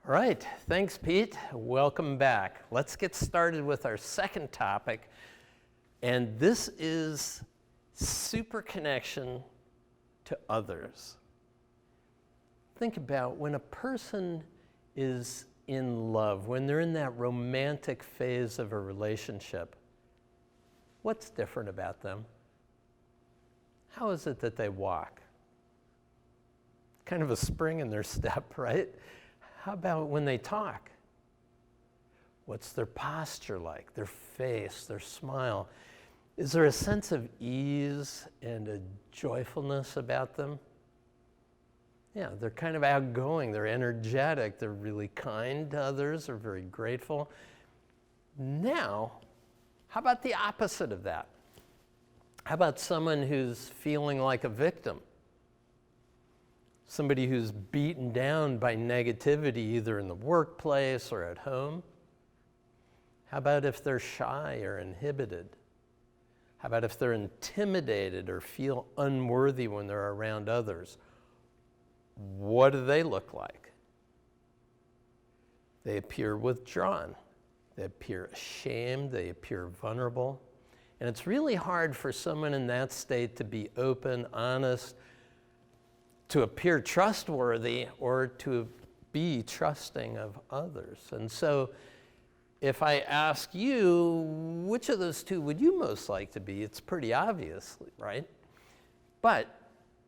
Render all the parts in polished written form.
All right, thanks, Pete. Welcome back. Let's get started with our second topic, and this is super connection to others. Think about when a person is in love, when they're in that romantic phase of a relationship, what's different about them? How is it that they walk? Kind of a spring in their step, right? How about when they talk? What's their posture like? Their face, their smile? Is there a sense of ease and a joyfulness about them? Yeah, they're kind of outgoing, they're energetic, they're really kind to others, they're very grateful. Now, how about the opposite of that? How about someone who's feeling like a victim? Somebody who's beaten down by negativity, either in the workplace or at home? How about if they're shy or inhibited? How about if they're intimidated or feel unworthy when they're around others? What do they look like? They appear withdrawn. They appear ashamed. They appear vulnerable. And it's really hard for someone in that state to be open, honest, to appear trustworthy, or to be trusting of others. And so if I ask you, which of those two would you most like to be? It's pretty obvious, right? But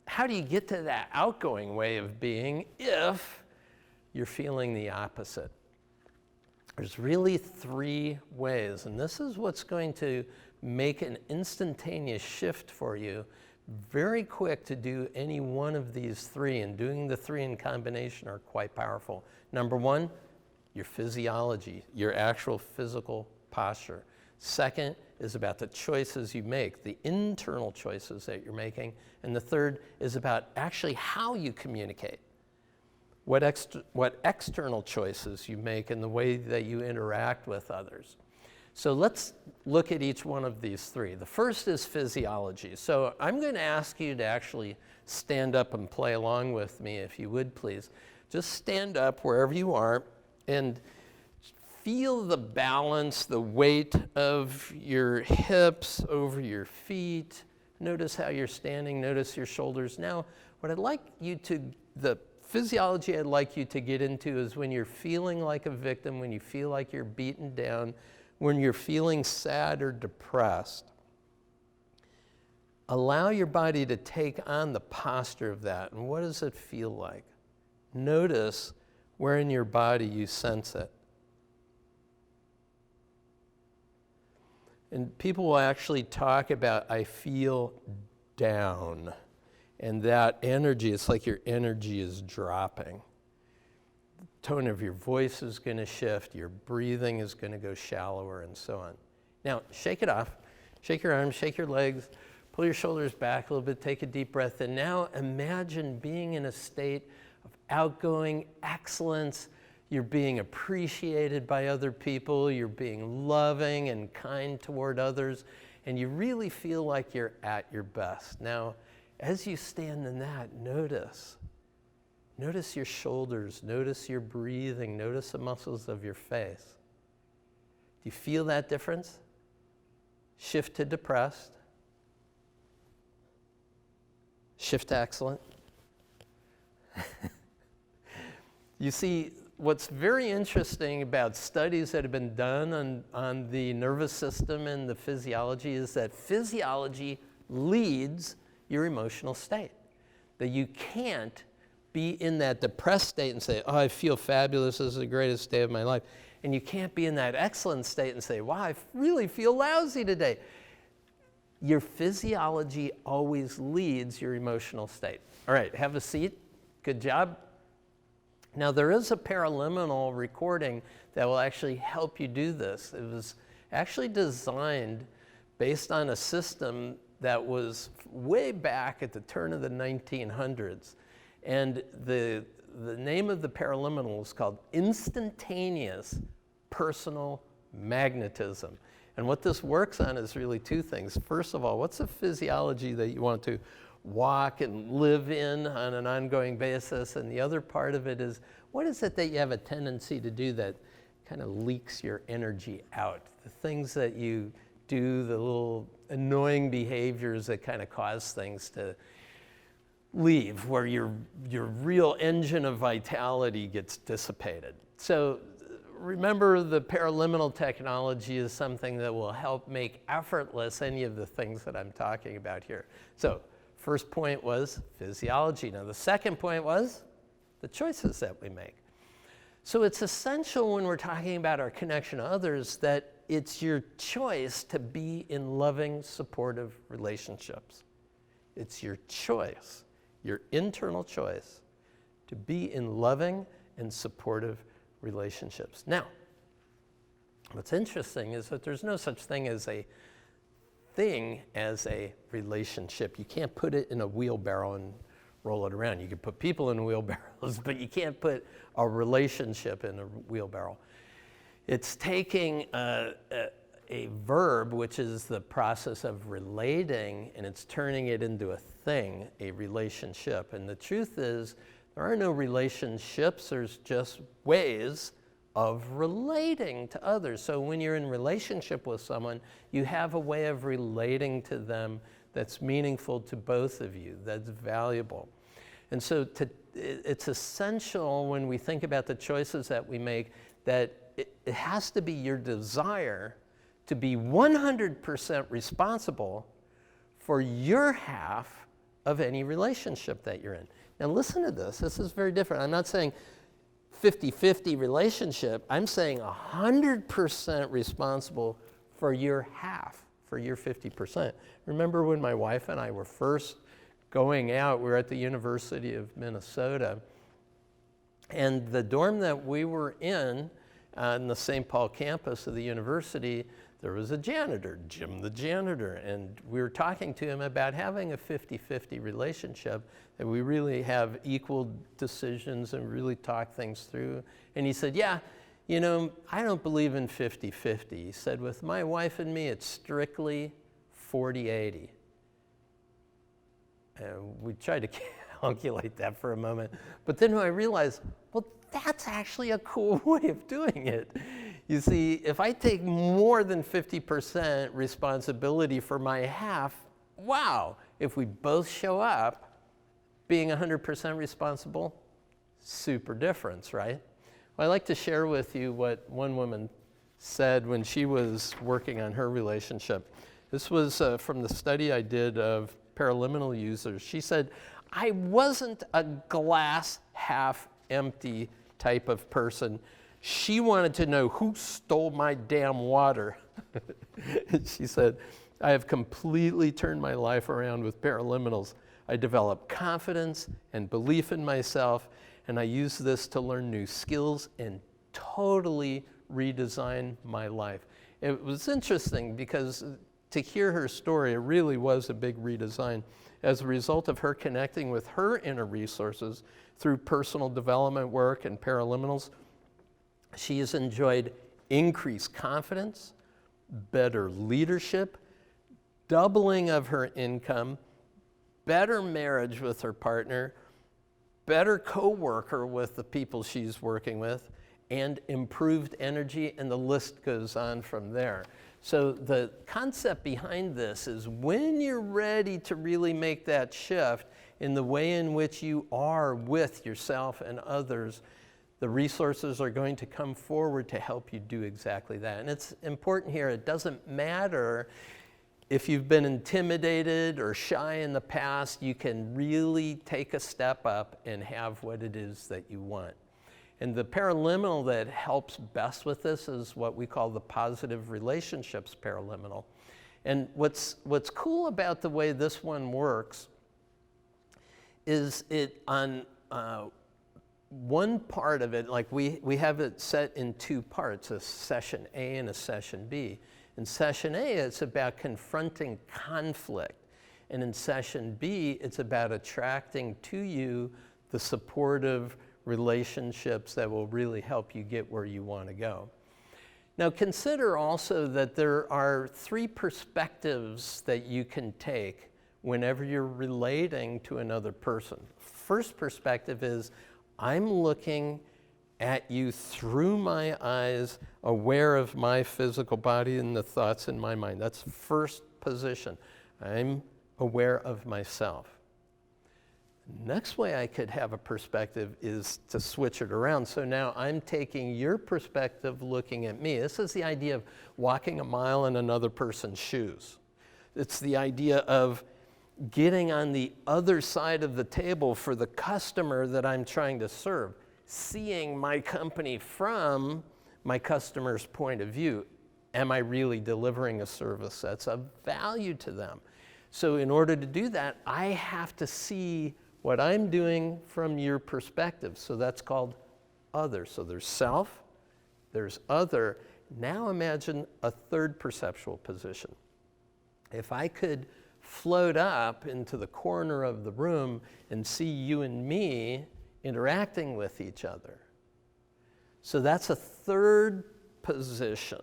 how do you get to that outgoing way of being if you're feeling the opposite? There's really three ways, and this is what's going to make an instantaneous shift for you, very quick to do any one of these three, and doing the three in combination are quite powerful. Number one, your physiology, your actual physical posture. Second is about the choices you make, the internal choices that you're making. And the third is about actually how you communicate, what external choices you make and the way that you interact with others. So let's look at each one of these three. The first is physiology. So I'm going to ask you to actually stand up and play along with me, if you would, please. Just stand up wherever you are and feel the balance, the weight of your hips over your feet. Notice how you're standing. Notice your shoulders. Now, what I'd like you to, the physiology I'd like you to get into is when you're feeling like a victim, when you feel like you're beaten down, when you're feeling sad or depressed. Allow your body to take on the posture of that. And what does it feel like? Notice where in your body you sense it. And people will actually talk about, I feel down. And that energy, it's like your energy is dropping. The tone of your voice is going to shift. Your breathing is going to go shallower and so on. Now, shake it off. Shake your arms, shake your legs, pull your shoulders back a little bit, take a deep breath. And now imagine being in a state of outgoing excellence. You're being appreciated by other people. You're being loving and kind toward others. And you really feel like you're at your best. Now, as you stand in that, notice your shoulders, notice your breathing, notice the muscles of your face. Do you feel that difference? Shift to depressed. Shift to excellent. You see, what's very interesting about studies that have been done on the nervous system and the physiology is that physiology leads your emotional state. That you can't be in that depressed state and say, oh, I feel fabulous, this is the greatest day of my life. And you can't be in that excellent state and say, wow, I really feel lousy today. Your physiology always leads your emotional state. All right, have a seat. Good job. Now, there is a Paraliminal recording that will actually help you do this. It was actually designed based on a system that was way back at the turn of the 1900s. And the name of the Paraliminal is called Instantaneous Personal Magnetism. And what this works on is really two things. First of all, what's the physiology that you want to walk and live in on an ongoing basis. And the other part of it is, what is it that you have a tendency to do that kind of leaks your energy out? The things that you do, the little annoying behaviors that kind of cause things to leave, where your real engine of vitality gets dissipated. So remember, the paraliminal technology is something that will help make effortless any of the things that I'm talking about here. So first point was physiology. Now the second point was the choices that we make. So it's essential when we're talking about our connection to others that it's your choice to be in loving, supportive relationships. It's your choice, your internal choice, to be in loving and supportive relationships. Now, what's interesting is that there's no such thing as a relationship. You can't put it in a wheelbarrow and roll it around. You can put people in wheelbarrows, but you can't put a relationship in a wheelbarrow. It's taking a verb, which is the process of relating, and it's turning it into a thing, a relationship. And the truth is, there are no relationships, there's just ways of relating to others. So when you're in relationship with someone, you have a way of relating to them that's meaningful to both of you, that's valuable. And so it's essential when we think about the choices that we make that it has to be your desire to be 100% responsible for your half of any relationship that you're in. Now listen to this. This is very different. I'm not saying 50-50 relationship. I'm saying 100% responsible for your half, for your 50%. Remember when my wife and I were first going out, we were at the University of Minnesota, and the dorm that we were in the St. Paul campus of the university, there was a janitor, Jim the janitor, and we were talking to him about having a 50-50 relationship, that we really have equal decisions and really talk things through. And he said, yeah, you know, I don't believe in 50-50. He said, with my wife and me, it's strictly 40-80. And we tried to calculate that for a moment. But then I realized, well, that's actually a cool way of doing it. You see, if I take more than 50% responsibility for my half, wow, if we both show up being 100% responsible, super difference, right? Well, I'd like to share with you what one woman said when she was working on her relationship. This was from the study I did of Paraliminal users. She said, I wasn't a glass half empty type of person. She wanted to know who stole my damn water. She said, I have completely turned my life around with Paraliminals. I developed confidence and belief in myself, and I use this to learn new skills and totally redesign my life. It was interesting because to hear her story, it really was a big redesign. As a result of her connecting with her inner resources through personal development work and Paraliminals, she has enjoyed increased confidence, better leadership, doubling of her income, better marriage with her partner, better co-worker with the people she's working with, and improved energy, and the list goes on from there. So the concept behind this is when you're ready to really make that shift in the way in which you are with yourself and others, the resources are going to come forward to help you do exactly that. And it's important here, it doesn't matter if you've been intimidated or shy in the past, you can really take a step up and have what it is that you want. And the paraliminal that helps best with this is what we call the positive relationships paraliminal. And what's cool about the way this one works is it on one part of it, like we have it set in two parts, a session A and a session B. In session A, it's about confronting conflict. And in session B, it's about attracting to you the supportive relationships that will really help you get where you want to go. Now consider also that there are three perspectives that you can take whenever you're relating to another person. First perspective is, I'm looking at you through my eyes, aware of my physical body and the thoughts in my mind. That's first position. I'm aware of myself. Next way I could have a perspective is to switch it around. So now I'm taking your perspective looking at me. This is the idea of walking a mile in another person's shoes. It's the idea of getting on the other side of the table for the customer that I'm trying to serve, seeing my company from my customer's point of view. Am I really delivering a service that's of value to them? So in order to do that, I have to see what I'm doing from your perspective. So that's called other. So there's self, there's other. Now imagine a third perceptual position. If I could float up into the corner of the room and see you and me interacting with each other. So that's a third position,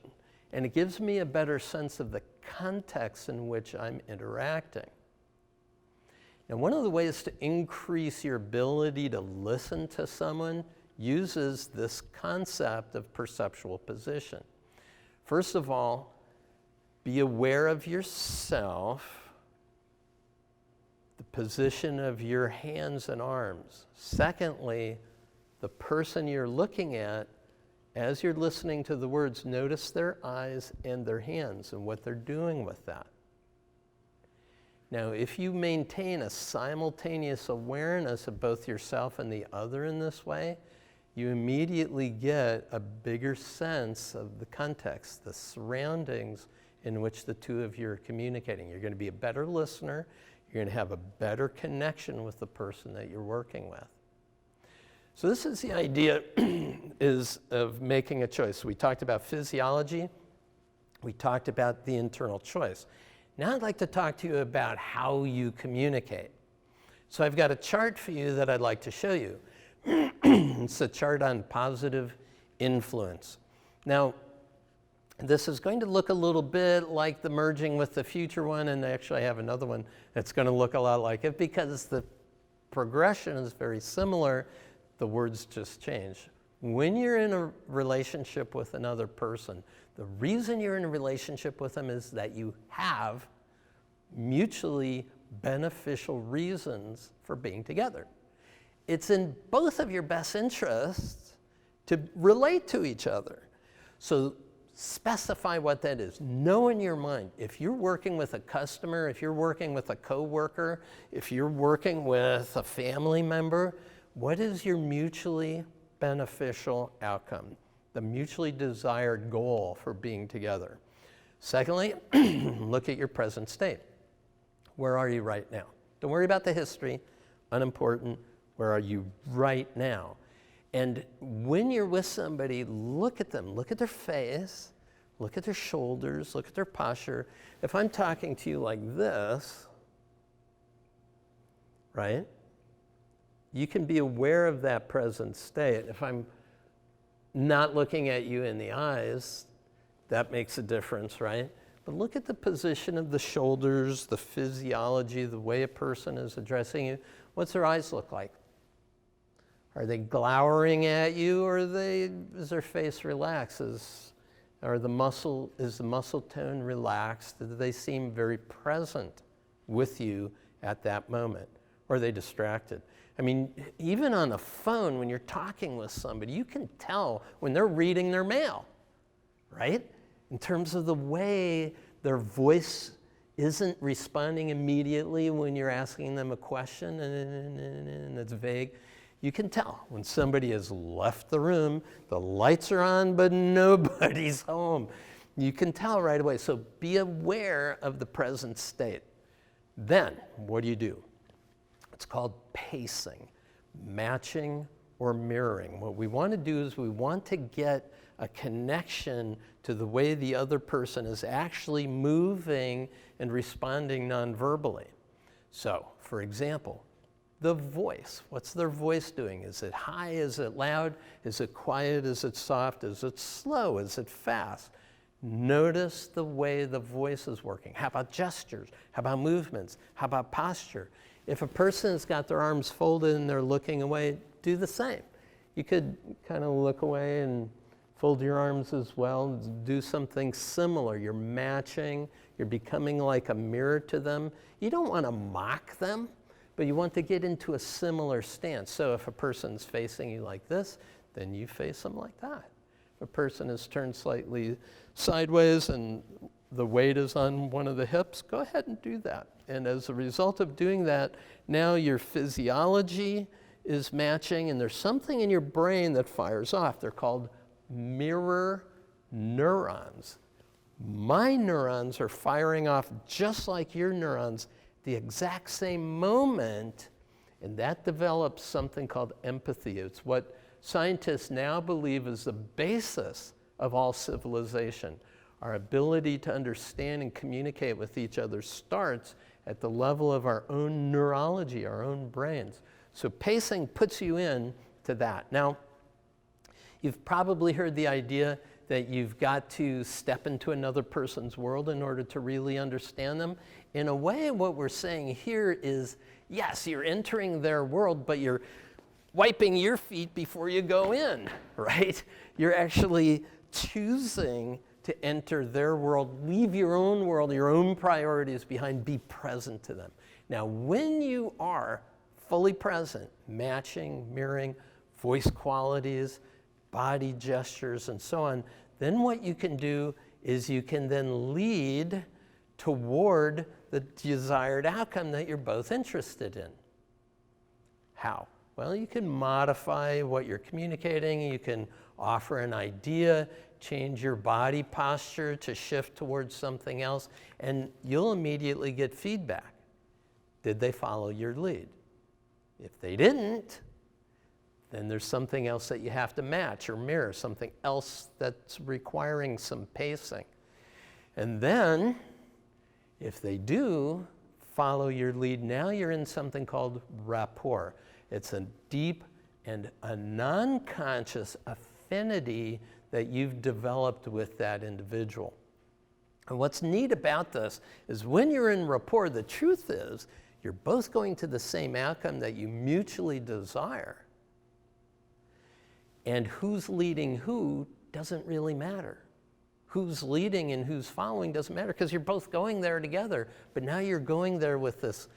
and it gives me a better sense of the context in which I'm interacting. And one of the ways to increase your ability to listen to someone uses this concept of perceptual position. First of all, be aware of yourself, the position of your hands and arms. Secondly, the person you're looking at, as you're listening to the words, notice their eyes and their hands and what they're doing with that. Now, if you maintain a simultaneous awareness of both yourself and the other in this way, you immediately get a bigger sense of the context, the surroundings in which the two of you are communicating. You're going to be a better listener. You're going to have a better connection with the person that you're working with. So this is the idea is of making a choice. We talked about physiology. We talked about the internal choice. Now I'd like to talk to you about how you communicate. So I've got a chart for you that I'd like to show you. It's a chart on positive influence. Now, this is going to look a little bit like the merging with the future one, and actually I have another one that's going to look a lot like it because the progression is very similar. The words just change. When you're in a relationship with another person, the reason you're in a relationship with them is that you have mutually beneficial reasons for being together. It's in both of your best interests to relate to each other. So specify what that is. Know in your mind, if you're working with a customer, if you're working with a coworker, if you're working with a family member, what is your mutually beneficial outcome, the mutually desired goal for being together? Secondly, look at your present state. Where are you right now? Don't worry about the history, unimportant. Where are you right now? And when you're with somebody, look at them, look at their face, look at their shoulders, look at their posture. If I'm talking to you like this, right? You can be aware of that present state. If I'm not looking at you in the eyes, that makes a difference, right? But look at the position of the shoulders, the physiology, the way a person is addressing you. What's their eyes look like? Are they glowering at you, or is their face relaxed? Is the muscle tone relaxed? Do they seem very present with you at that moment? Or are they distracted? I mean, even on a phone, when you're talking with somebody, you can tell when they're reading their mail, right? In terms of the way their voice isn't responding immediately when you're asking them a question and it's vague. You can tell when somebody has left the room, the lights are on, but nobody's home. You can tell right away. So be aware of the present state. Then, what do? It's called pacing, matching or mirroring. What we want to do is we want to get a connection to the way the other person is actually moving and responding nonverbally. So, for example, the voice. What's their voice doing? Is it high? Is it loud? Is it quiet? Is it soft? Is it slow? Is it fast? Notice the way the voice is working. How about gestures? How about movements? How about posture? If a person's got their arms folded and they're looking away, do the same. You could kind of look away and fold your arms as well. Do something similar. You're matching. You're becoming like a mirror to them. You don't want to mock them, but you want to get into a similar stance. So if a person's facing you like this, then you face them like that. If a person is turned slightly sideways and the weight is on one of the hips, go ahead and do that. And as a result of doing that, now your physiology is matching, and there's something in your brain that fires off. They're called mirror neurons. My neurons are firing off just like your neurons the exact same moment, and that develops something called empathy. It's what scientists now believe is the basis of all civilization. Our ability to understand and communicate with each other starts at the level of our own neurology, our own brains. So pacing puts you in to that. Now, you've probably heard the idea that you've got to step into another person's world in order to really understand them. In a way, what we're saying here is, yes, you're entering their world, but you're wiping your feet before you go in, right? You're actually choosing to enter their world, leave your own world, your own priorities behind, be present to them. Now, when you are fully present, matching, mirroring, voice qualities, body gestures, and so on, then what you can do is you can then lead toward the desired outcome that you're both interested in. How? Well, you can modify what you're communicating. You can offer an idea, change your body posture to shift towards something else, and you'll immediately get feedback. Did they follow your lead? If they didn't, then there's something else that you have to match or mirror, something else that's requiring some pacing. And then, if they do follow your lead, now you're in something called rapport. It's a deep and a non-conscious affinity that you've developed with that individual. And what's neat about this is when you're in rapport, the truth is you're both going to the same outcome that you mutually desire. And who's leading who doesn't really matter. Who's leading and who's following doesn't matter because you're both going there together. But now you're going there with this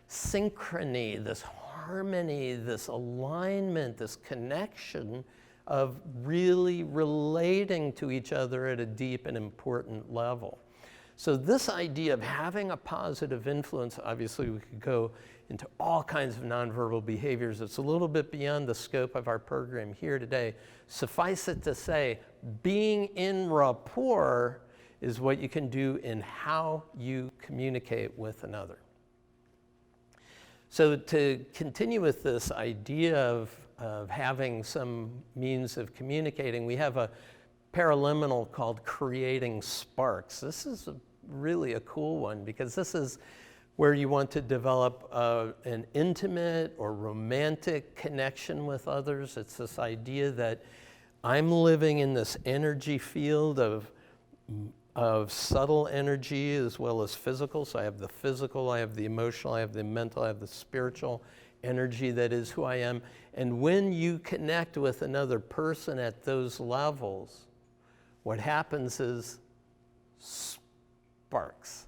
synchrony, this harmony, this alignment, this connection of really relating to each other at a deep and important level. So this idea of having a positive influence, obviously we could go into all kinds of nonverbal behaviors. It's a little bit beyond the scope of our program here today. Suffice it to say, being in rapport is what you can do in how you communicate with another. So to continue with this idea of having some means of communicating, we have a paraliminal called creating sparks. This is really a cool one because this is where you want to develop an intimate or romantic connection with others. It's this idea that I'm living in this energy field of subtle energy as well as physical. So I have the physical, I have the emotional, I have the mental, I have the spiritual energy that is who I am. And when you connect with another person at those levels, what happens is sparks.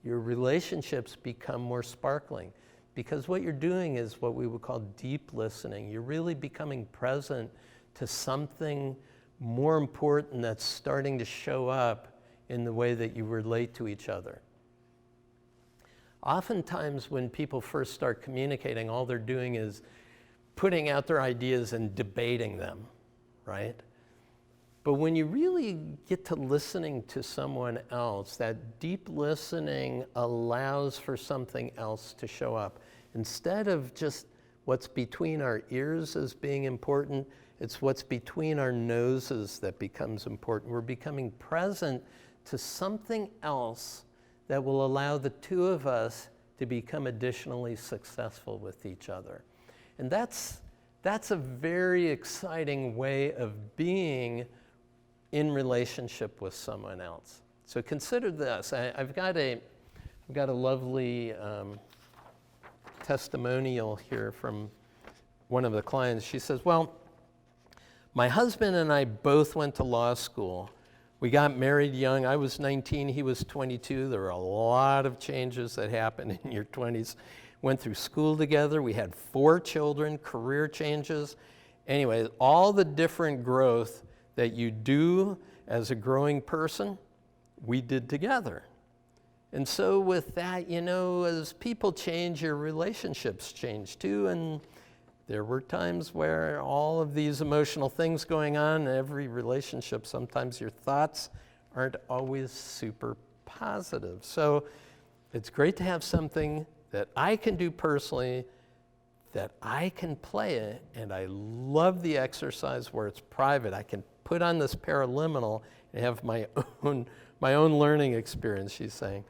Your relationships become more sparkling because what you're doing is what we would call deep listening. You're really becoming present to something more important that's starting to show up in the way that you relate to each other. Oftentimes when people first start communicating, all they're doing is putting out their ideas and debating them, right? But when you really get to listening to someone else, that deep listening allows for something else to show up. Instead of just what's between our ears as being important, it's what's between our noses that becomes important. We're becoming present to something else that will allow the two of us to become additionally successful with each other. And that's a very exciting way of being in relationship with someone else. So consider this. I've got a lovely testimonial here from one of the clients. She says, well, my husband and I both went to law school. We got married young. I was 19, he was 22. There were a lot of changes that happen in your 20s. Went through school together. We had 4 children, career changes. Anyway, all the different growth that you do as a growing person, we did together. And so with that, as people change, your relationships change too. And there were times where all of these emotional things going on in every relationship, sometimes your thoughts aren't always super positive. So it's great to have something that I can do personally, that I can play it, and I love the exercise where it's private. I can put on this paraliminal and have my own learning experience, she's saying.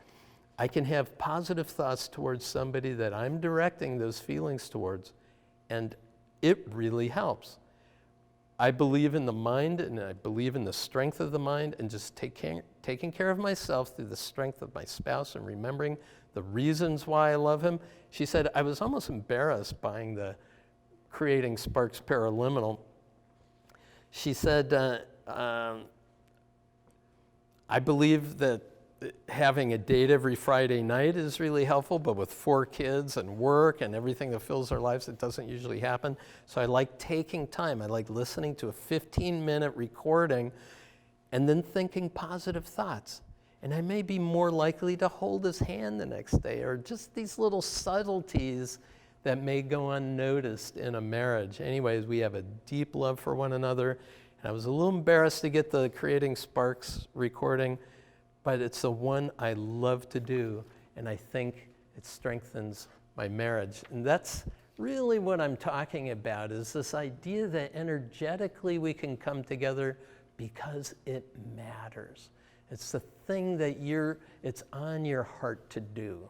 I can have positive thoughts towards somebody that I'm directing those feelings towards, and it really helps. I believe in the mind, and I believe in the strength of the mind, and just taking care of myself through the strength of my spouse and remembering the reasons why I love him. She said, I was almost embarrassed buying the Creating Sparks Paraliminal. She said, I believe that having a date every Friday night is really helpful, but with 4 kids and work and everything that fills our lives, it doesn't usually happen. So I like taking time. I like listening to a 15-minute recording and then thinking positive thoughts. And I may be more likely to hold his hand the next day, or just these little subtleties that may go unnoticed in a marriage. Anyways, we have a deep love for one another. And I was a little embarrassed to get the Creating Sparks recording, but it's the one I love to do, and I think it strengthens my marriage. And that's really what I'm talking about, is this idea that energetically we can come together because it matters. It's the thing that it's on your heart to do.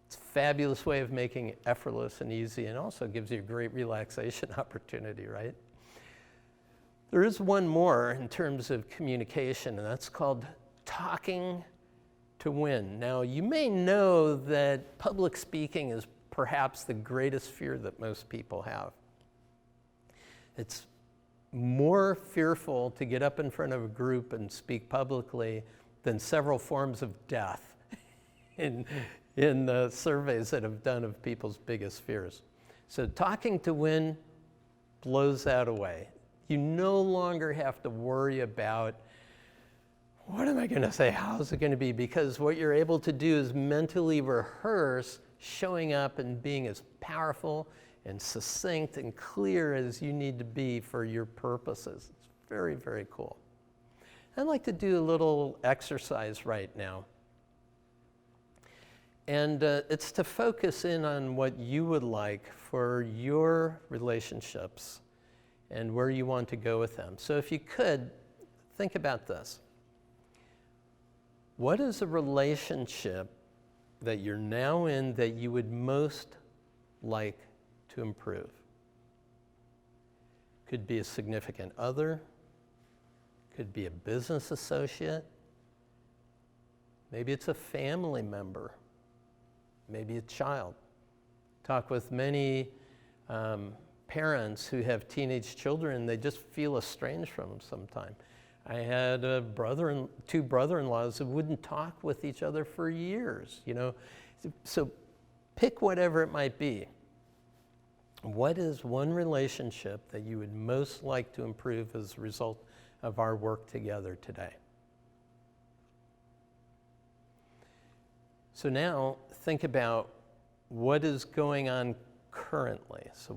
It's a fabulous way of making it effortless and easy, and also gives you a great relaxation opportunity, right? There is one more in terms of communication, and that's called talking to win. Now, you may know that public speaking is perhaps the greatest fear that most people have. It's more fearful to get up in front of a group and speak publicly than several forms of death in surveys that have done of people's biggest fears. So talking to win blows that away. You no longer have to worry about, what am I going to say? How is it going to be? Because what you're able to do is mentally rehearse showing up and being as powerful and succinct and clear as you need to be for your purposes. It's very, very cool. I'd like to do a little exercise right now. And it's to focus in on what you would like for your relationships and where you want to go with them. So if you could, think about this. What is a relationship that you're now in that you would most like to improve? Could be a significant other, could be a business associate, maybe it's a family member, maybe a child. Talk with many parents who have teenage children, they just feel estranged from them sometimes. I had two brother-in-laws who wouldn't talk with each other for years, So pick whatever it might be. What is one relationship that you would most like to improve as a result of our work together today? So now think about what is going on currently. So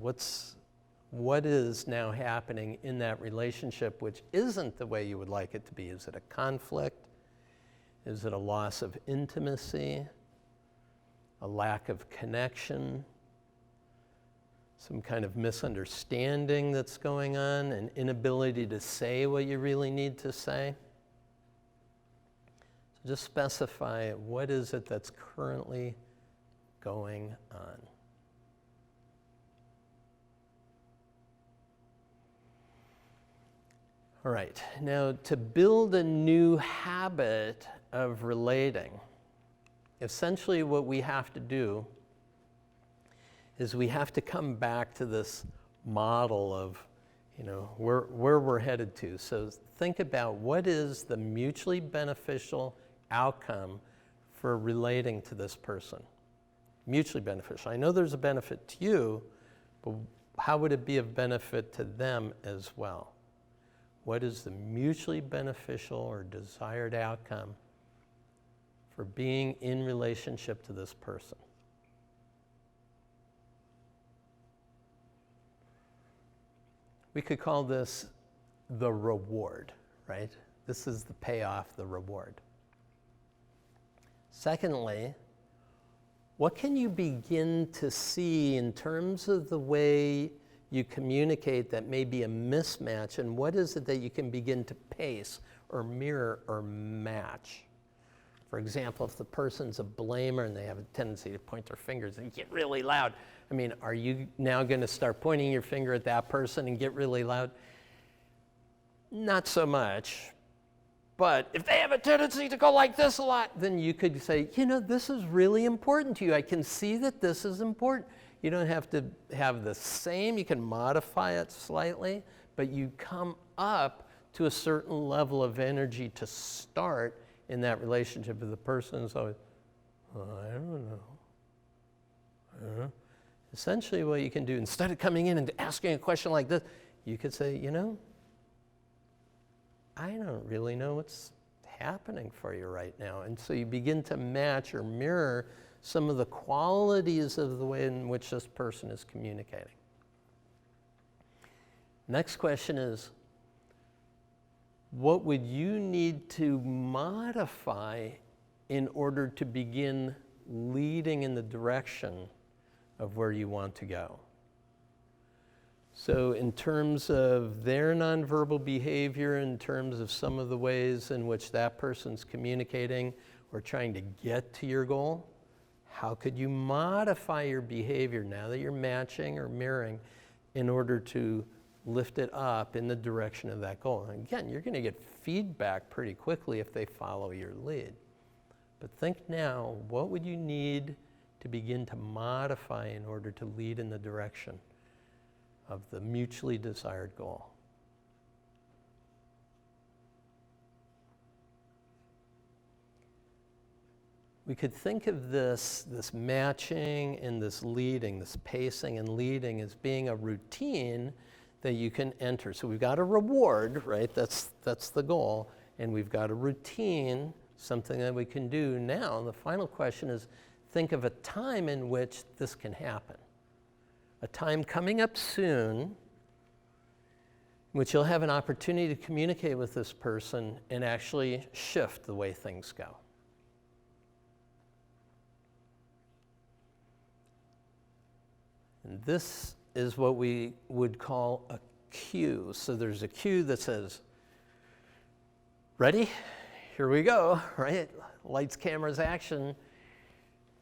what is now happening in that relationship which isn't the way you would like it to be? Is it a conflict? Is it a loss of intimacy? A lack of connection? Some kind of misunderstanding that's going on? An inability to say what you really need to say? So just specify, what is it that's currently going on? All right, now to build a new habit of relating, essentially what we have to do is we have to come back to this model of, where we're headed to. So think about what is the mutually beneficial outcome for relating to this person. Mutually beneficial. I know there's a benefit to you, but how would it be of benefit to them as well? What is the mutually beneficial or desired outcome for being in relationship to this person? We could call this the reward, right? This is the payoff, the reward. Secondly, what can you begin to see in terms of the way you communicate that may be a mismatch, and what is it that you can begin to pace or mirror or match? For example, if the person's a blamer and they have a tendency to point their fingers and get really loud, are you now going to start pointing your finger at that person and get really loud? Not so much. But if they have a tendency to go like this a lot, then you could say, this is really important to you. I can see that this is important. You don't have to have the same. You can modify it slightly, but you come up to a certain level of energy to start in that relationship with the person. Is always, I don't know. Essentially what you can do, instead of coming in and asking a question like this, you could say, I don't really know what's happening for you right now. And so you begin to match or mirror some of the qualities of the way in which this person is communicating. Next question is, what would you need to modify in order to begin leading in the direction of where you want to go? So in terms of their nonverbal behavior, in terms of some of the ways in which that person's communicating or trying to get to your goal, how could you modify your behavior now that you're matching or mirroring in order to lift it up in the direction of that goal? And again, you're going to get feedback pretty quickly if they follow your lead. But think now, what would you need to begin to modify in order to lead in the direction of the mutually desired goal? We could think of this matching and this leading, this pacing and leading as being a routine that you can enter. So we've got a reward, right? That's the goal. And we've got a routine, something that we can do now. The final question is, think of a time in which this can happen. A time coming up soon in which you'll have an opportunity to communicate with this person and actually shift the way things go. And this is what we would call a cue. So there's a cue that says, ready? Here we go, right? Lights, cameras, action.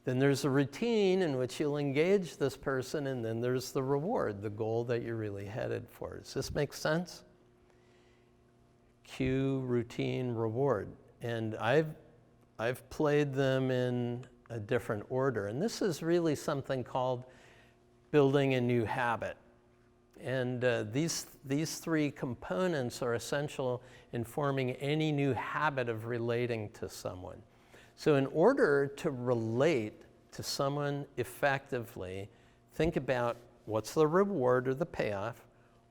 Then there's a routine in which you'll engage this person, and then there's the reward, the goal that you're really headed for. Does this make sense? Cue, routine, reward. And I've played them in a different order. And this is really something called building a new habit. And these three components are essential in forming any new habit of relating to someone. So in order to relate to someone effectively, think about what's the reward or the payoff,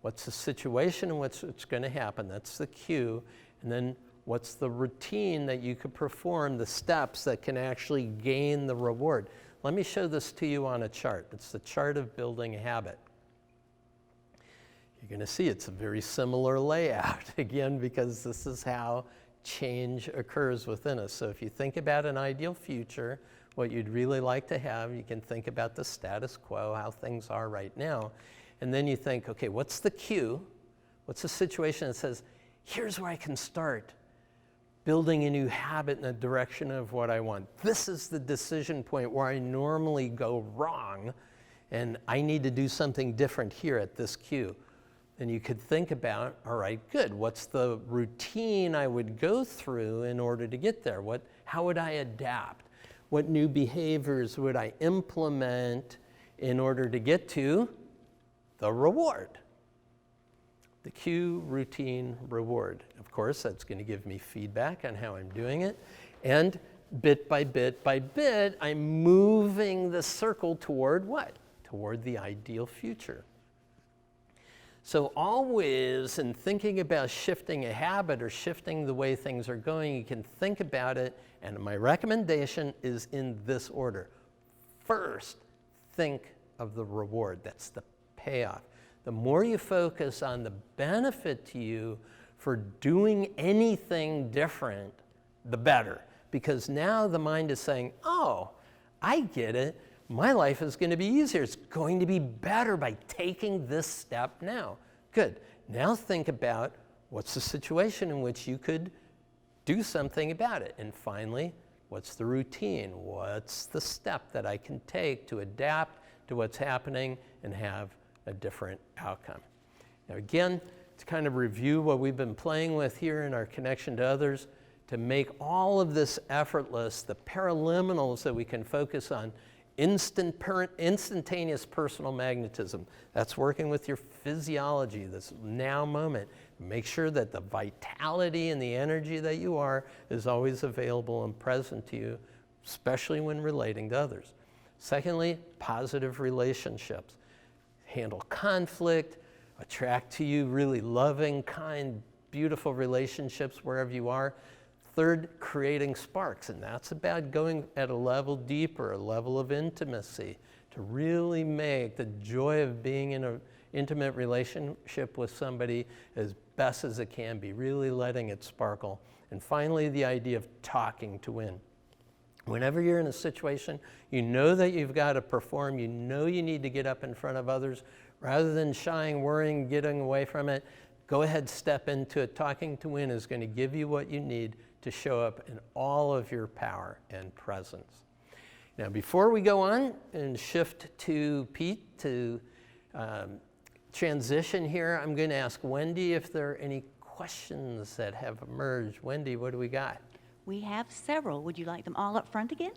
what's the situation in which it's going to happen, that's the cue, and then what's the routine that you could perform, the steps that can actually gain the reward. Let me show this to you on a chart. It's the chart of building a habit. You're going to see it's a very similar layout, again, because this is how change occurs within us. So if you think about an ideal future, what you'd really like to have, you can think about the status quo, how things are right now. And then you think, okay, what's the cue? What's the situation that says, here's where I can start building a new habit in the direction of what I want. This is the decision point where I normally go wrong, and I need to do something different here at this cue. then you could think about, all right, good, what's the routine I would go through in order to get there? How would I adapt? What new behaviors would I implement in order to get to the reward? The cue, routine, reward. Of course, that's going to give me feedback on how I'm doing it. And bit by bit by bit, I'm moving the circle toward what? Toward the ideal future. So always, in thinking about shifting a habit or shifting the way things are going, you can think about it, and my recommendation is in this order. First, think of the reward. That's the payoff. The more you focus on the benefit to you for doing anything different, the better. Because now the mind is saying, oh, I get it. My life is going to be easier. It's going to be better by taking this step now. Good. Now think about what's the situation in which you could do something about it. And finally, what's the routine? What's the step that I can take to adapt to what's happening and have a different outcome? Now again, to kind of review what we've been playing with here in our connection to others, to make all of this effortless, the paraliminals that we can focus on, instantaneous personal magnetism. That's working with your physiology, this now moment. Make sure that the vitality and the energy that you are is always available and present to you, especially when relating to others. Secondly, positive relationships. Handle conflict, attract to you really loving, kind, beautiful relationships wherever you are. Third, creating sparks, and that's about going at a level deeper, a level of intimacy, to really make the joy of being in an intimate relationship with somebody as best as it can be, really letting it sparkle. And finally, the idea of talking to win. Whenever you're in a situation, you know that you've got to perform, you know you need to get up in front of others, rather than shying, worrying, getting away from it, go ahead, step into it. Talking to win is going to give you what you need to show up in all of your power and presence. Now, before we go on and shift to Pete to transition here, I'm going to ask Wendy if there are any questions that have emerged. Wendy, what do we got? We have several. Would you like them all up front again?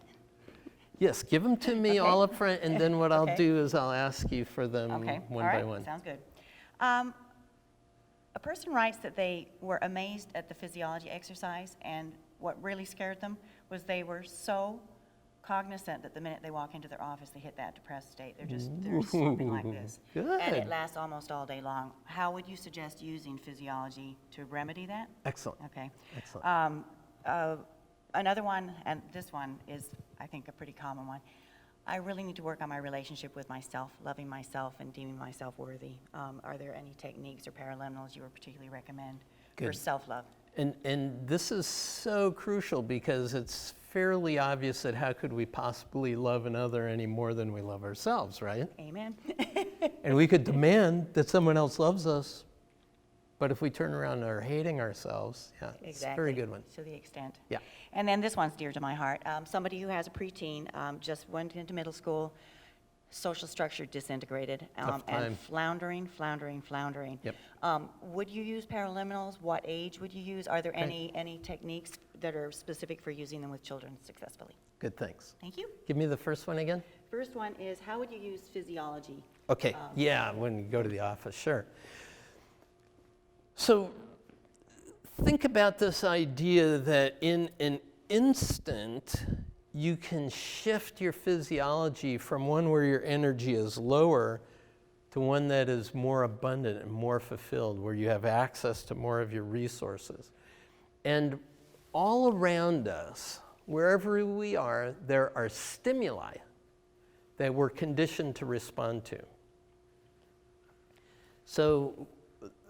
Yes, give them to me all up front, and then what I'll do is I'll ask you for them one by one. Sounds good. A person writes that they were amazed at the physiology exercise, and what really scared them was they were so cognizant that the minute they walk into their office, they hit that depressed state. They're slumping like this. Good. And it lasts almost all day long. How would you suggest using physiology to remedy that? Excellent. Okay. Excellent. Another one, and this one is, I think, a pretty common one. I really need to work on my relationship with myself, loving myself and deeming myself worthy. Are there any techniques or paraliminals you would particularly recommend for self-love? And this is so crucial because it's fairly obvious that how could we possibly love another any more than we love ourselves, right? Amen. And we could demand that someone else loves us, but if we turn around and are hating ourselves, yeah, Exactly. it's a very good one. To the extent. Yeah. And then this one's dear to my heart. Somebody who has a preteen, just went into middle school, social structure disintegrated, and floundering. Yep. Would you use paraliminals? What age would you use? Are there any techniques that are specific for using them with children successfully? Good, thanks. Thank you. Give me the first one again. First one is, how would you use physiology? Okay, yeah, when you go to the office, sure. So think about this idea that in an instant, you can shift your physiology from one where your energy is lower to one that is more abundant and more fulfilled, where you have access to more of your resources. And all around us, wherever we are, there are stimuli that we're conditioned to respond to. So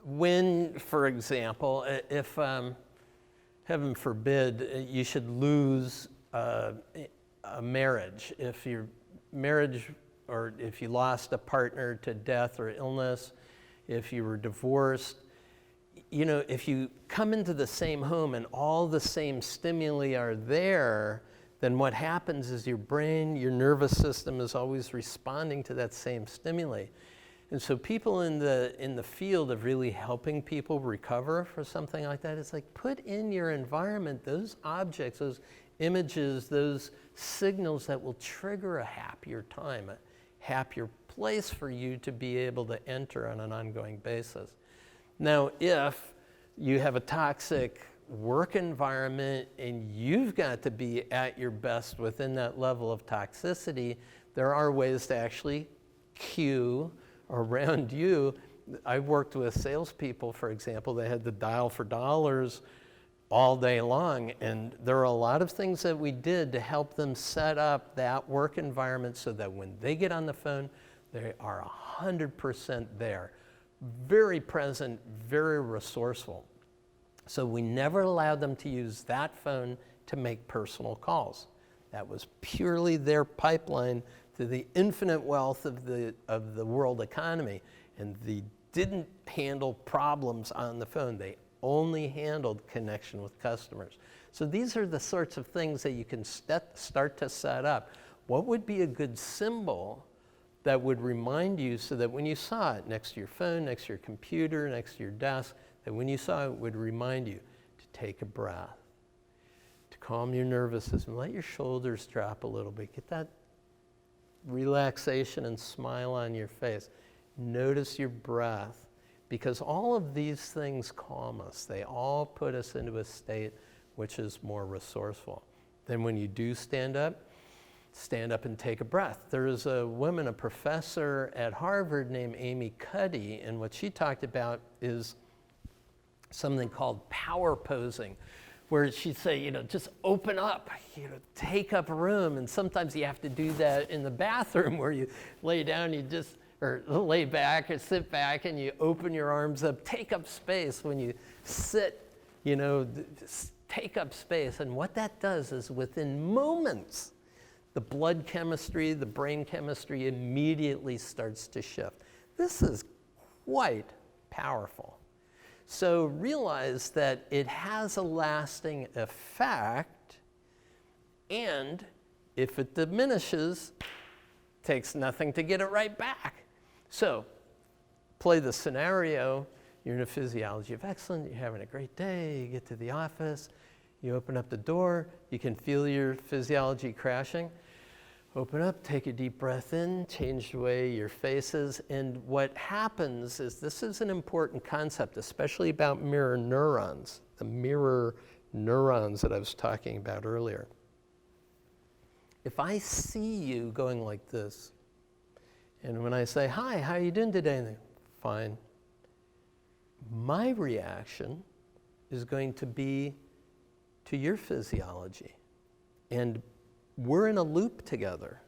when, for example, if, heaven forbid, you should lose a marriage, if your marriage, or if you lost a partner to death or illness, if you were divorced, you know, if you come into the same home and all the same stimuli are there, then what happens is your brain, your nervous system is always responding to that same stimuli. And so people in the field of really helping people recover for something like that, it's like put in your environment those objects, those images, those signals that will trigger a happier time, a happier place for you to be able to enter on an ongoing basis. Now, if you have a toxic work environment and you've got to be at your best within that level of toxicity, there are ways to actually cue around you. I've worked with salespeople, for example, they had to dial for dollars all day long, and there are a lot of things that we did to help them set up that work environment so that when they get on the phone, they are 100% there, very present, very resourceful. So we never allowed them to use that phone to make personal calls. That was purely their pipeline to the infinite wealth of the world economy. And they didn't handle problems on the phone. They only handled connection with customers. So these are the sorts of things that you can start to set up. What would be a good symbol that would remind you so that when you saw it next to your phone, next to your computer, next to your desk, that when you saw it would remind you to take a breath, to calm your nervous system, let your shoulders drop a little bit, get that relaxation and smile on your face. Notice your breath, because all of these things calm us. They all put us into a state which is more resourceful. Then when you do stand up and take a breath. There is a woman, a professor at Harvard named Amy Cuddy, and what she talked about is something called power posing, where she'd say, just open up, take up room. And sometimes you have to do that in the bathroom where you lay down, or lay back or sit back and you open your arms up, take up space. When you sit, take up space. And what that does is within moments, the blood chemistry, the brain chemistry immediately starts to shift. This is quite powerful. So realize that it has a lasting effect, and if it diminishes, it takes nothing to get it right back. So play the scenario. You're in a physiology of excellence, you're having a great day, you get to the office, you open up the door, you can feel your physiology crashing. Open up, take a deep breath in, change the way your face is, and what happens is, this is an important concept, especially about mirror neurons, the mirror neurons that I was talking about earlier. If I see you going like this, and when I say, hi, how are you doing today? And they, fine. My reaction is going to be to your physiology. And we're in a loop together.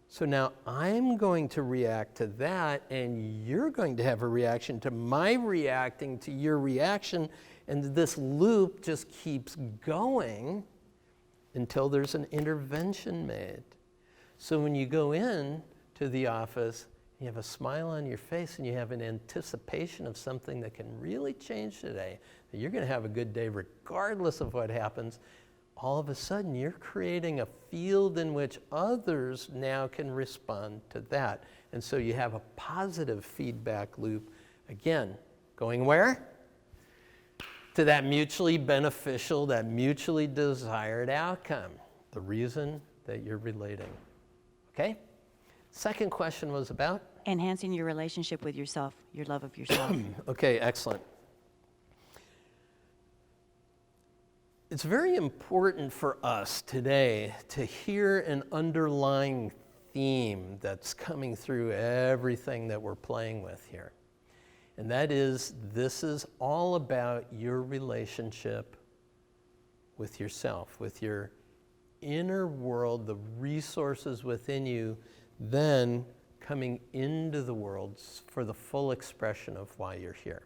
So now I'm going to react to that, and you're going to have a reaction to my reacting to your reaction, and this loop just keeps going until there's an intervention made. So when you go in to the office, you have a smile on your face and you have an anticipation of something that can really change today, that you're going to have a good day regardless of what happens. All of a sudden, you're creating a field in which others now can respond to that. And so you have a positive feedback loop, again, going where? To that mutually beneficial, that mutually desired outcome, the reason that you're relating. Okay? Second question was about? Enhancing your relationship with yourself, your love of yourself. Okay, excellent. It's very important for us today to hear an underlying theme that's coming through everything that we're playing with here. And that is, this is all about your relationship with yourself, with your inner world, the resources within you, then coming into the world for the full expression of why you're here.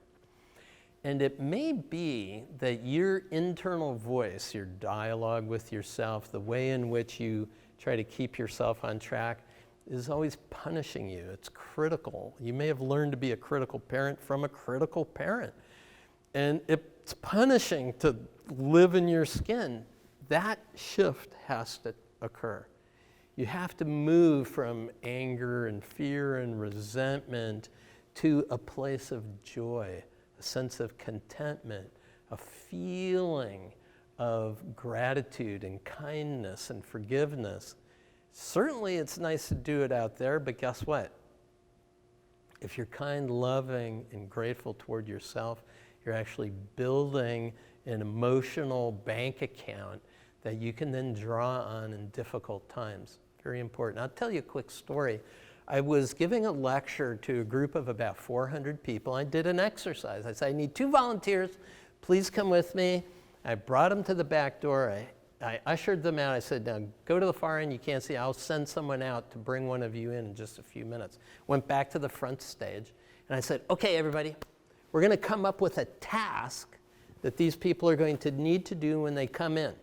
And it may be that your internal voice, your dialogue with yourself, the way in which you try to keep yourself on track, is always punishing you. It's critical. You may have learned to be a critical parent from a critical parent. And it's punishing to live in your skin. That shift has to occur. You have to move from anger and fear and resentment to a place of joy, a sense of contentment, a feeling of gratitude and kindness and forgiveness. Certainly it's nice to do it out there, but guess what? If you're kind, loving, and grateful toward yourself, you're actually building an emotional bank account that you can then draw on in difficult times. Very important. I'll tell you a quick story. I was giving a lecture to a group of about 400 people. I did an exercise. I said, I need 2 volunteers. Please come with me. I brought them to the back door. I ushered them out. I said, now go to the far end. You can't see. I'll send someone out to bring one of you in just a few minutes. Went back to the front stage. And I said, okay, everybody, we're going to come up with a task that these people are going to need to do when they come in.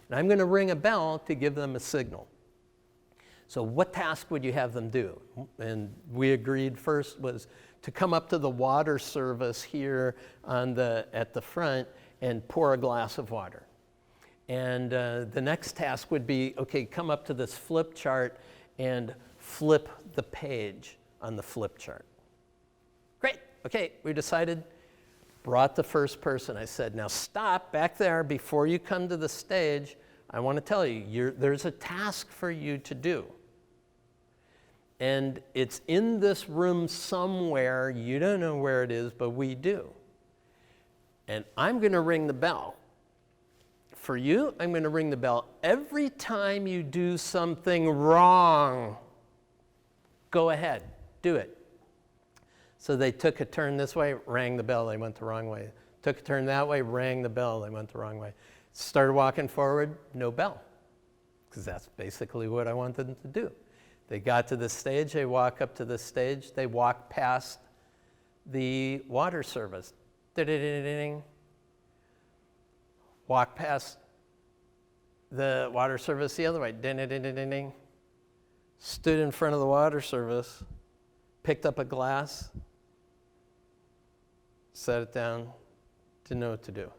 And I'm going to ring a bell to give them a signal. So what task would you have them do? And we agreed first was to come up to the water service here at the front and pour a glass of water. And the next task would be, okay, come up to this flip chart and flip the page on the flip chart. Great, okay, we decided, brought the first person. I said, now stop back there before you come to the stage. I want to tell you, there's a task for you to do. And it's in this room somewhere. You don't know where it is, but we do. And I'm going to ring the bell. For you, I'm going to ring the bell every time you do something wrong. Go ahead, do it. So they took a turn this way, rang the bell, they went the wrong way. Took a turn that way, rang the bell, they went the wrong way. Started walking forward, no bell, because that's basically what I wanted them to do. They got to the stage, they walk up to the stage, they walk past the water service. Ding-ding-ding-ding. Walk past the water service the other way. Ding-ding-ding-ding-ding. Stood in front of the water service, picked up a glass, set it down, didn't know what to do.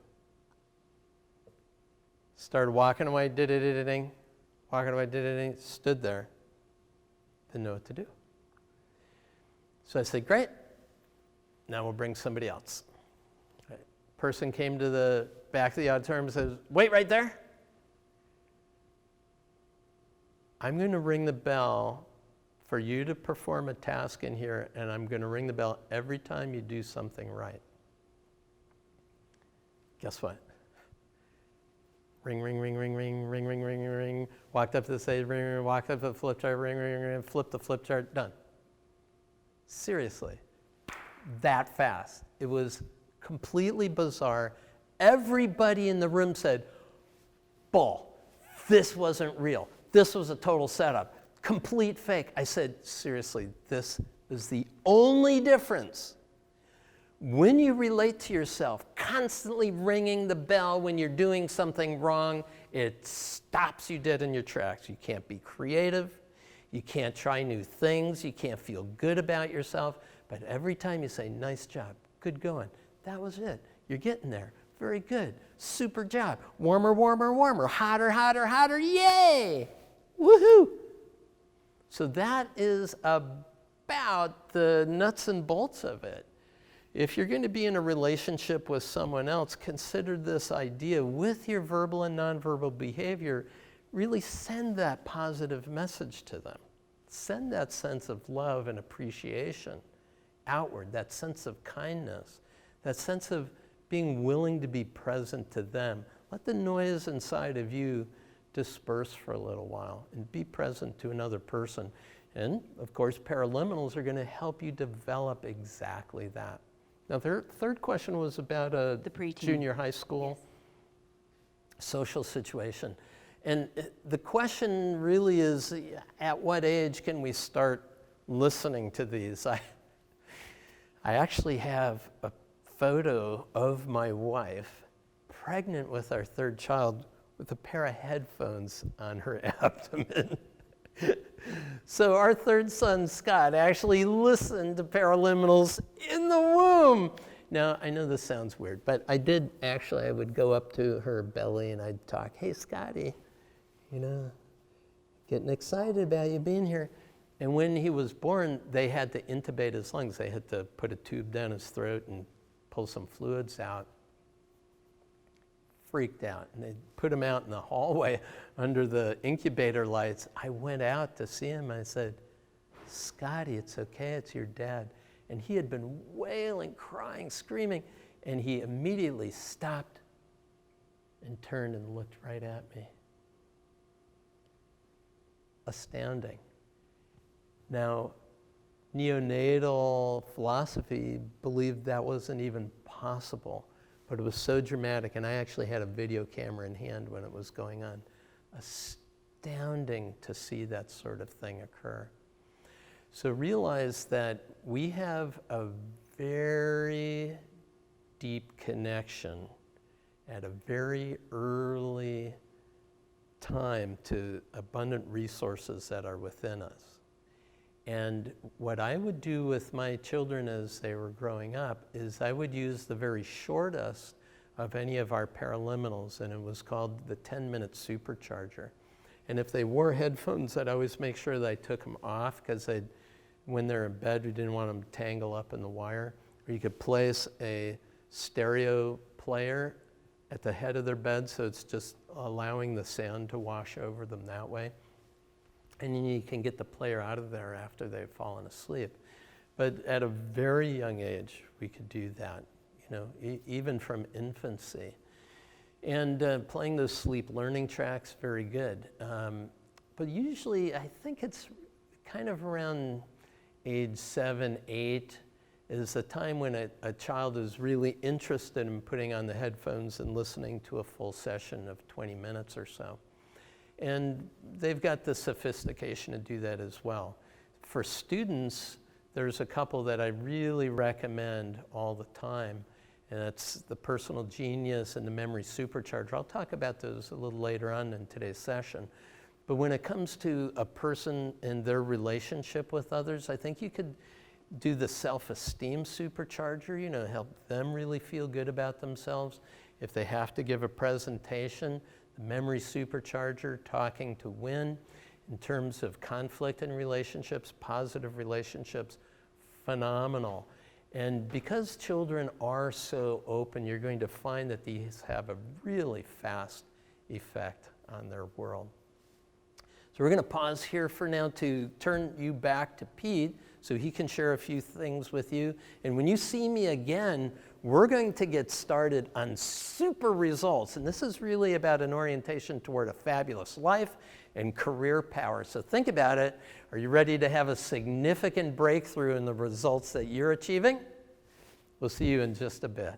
Started walking away, ding-ding-ding-ding. Walking away, ding-ding-ding. Stood there. Didn't know what to do. So I said, great, now we'll bring somebody else. Right. Person came to the back of the auditorium and says, wait right there. I'm going to ring the bell for you to perform a task in here, and I'm going to ring the bell every time you do something right. Guess what? Ring, ring, ring, ring, ring, ring, ring, ring, ring. Walked up to the stage, ring, ring, walked up to the flip chart, ring, ring, ring, flipped the flip chart, done. Seriously, that fast. It was completely bizarre. Everybody in the room said, bull, this wasn't real. This was a total setup, complete fake. I said, seriously, this is the only difference. When you relate to yourself, constantly ringing the bell when you're doing something wrong, it stops you dead in your tracks. You can't be creative. You can't try new things. You can't feel good about yourself. But every time you say, nice job, good going, that was it. You're getting there. Very good. Super job. Warmer, warmer, warmer. Hotter, hotter, hotter. Yay! Woohoo! So that is about the nuts and bolts of it. If you're going to be in a relationship with someone else, consider this idea with your verbal and nonverbal behavior. Really send that positive message to them. Send that sense of love and appreciation outward, that sense of kindness, that sense of being willing to be present to them. Let the noise inside of you disperse for a little while and be present to another person. And of course, paraliminals are going to help you develop exactly that. Now, the third question was about a junior high school social situation. And the question really is, at what age can we start listening to these? I actually have a photo of my wife pregnant with our third child with a pair of headphones on her abdomen. So our third son, Scott, actually listened to Paraliminals in the womb. Now, I know this sounds weird, but I would go up to her belly and I'd talk, hey, Scotty, getting excited about you being here. And when he was born, they had to intubate his lungs. They had to put a tube down his throat and pull some fluids out. Freaked out. And they put him out in the hallway under the incubator lights. I went out to see him. I said, Scotty, it's okay, it's your dad. And he had been wailing, crying, screaming, and he immediately stopped and turned and looked right at me. Astounding. Now, neonatal philosophy believed that wasn't even possible, but it was so dramatic, and I actually had a video camera in hand when it was going on. Astounding to see that sort of thing occur. So realize that we have a very deep connection at a very early time to abundant resources that are within us. And what I would do with my children as they were growing up is I would use the very shortest of any of our paraliminals, and it was called the 10-minute supercharger. And if they wore headphones, I'd always make sure that I took them off, because when they're in bed, we didn't want them to tangle up in the wire. Or you could place a stereo player at the head of their bed, so it's just allowing the sound to wash over them that way. And then you can get the player out of there after they've fallen asleep. But at a very young age, we could do that, even from infancy. And playing those sleep learning tracks, very good. But usually, I think it's kind of around age 7, 8, is the time when a child is really interested in putting on the headphones and listening to a full session of 20 minutes or so. And they've got the sophistication to do that as well. For students, there's a couple that I really recommend all the time, and that's the Personal Genius and the Memory Supercharger. I'll talk about those a little later on in today's session. But when it comes to a person and their relationship with others, I think you could do the self-esteem supercharger, help them really feel good about themselves. If they have to give a presentation, the memory supercharger, talking to win. In terms of conflict in relationships, positive relationships, phenomenal. And because children are so open, you're going to find that these have a really fast effect on their world. So we're going to pause here for now to turn you back to Pete so he can share a few things with you. And when you see me again, we're going to get started on super results. And this is really about an orientation toward a fabulous life and career power. So think about it. Are you ready to have a significant breakthrough in the results that you're achieving? We'll see you in just a bit.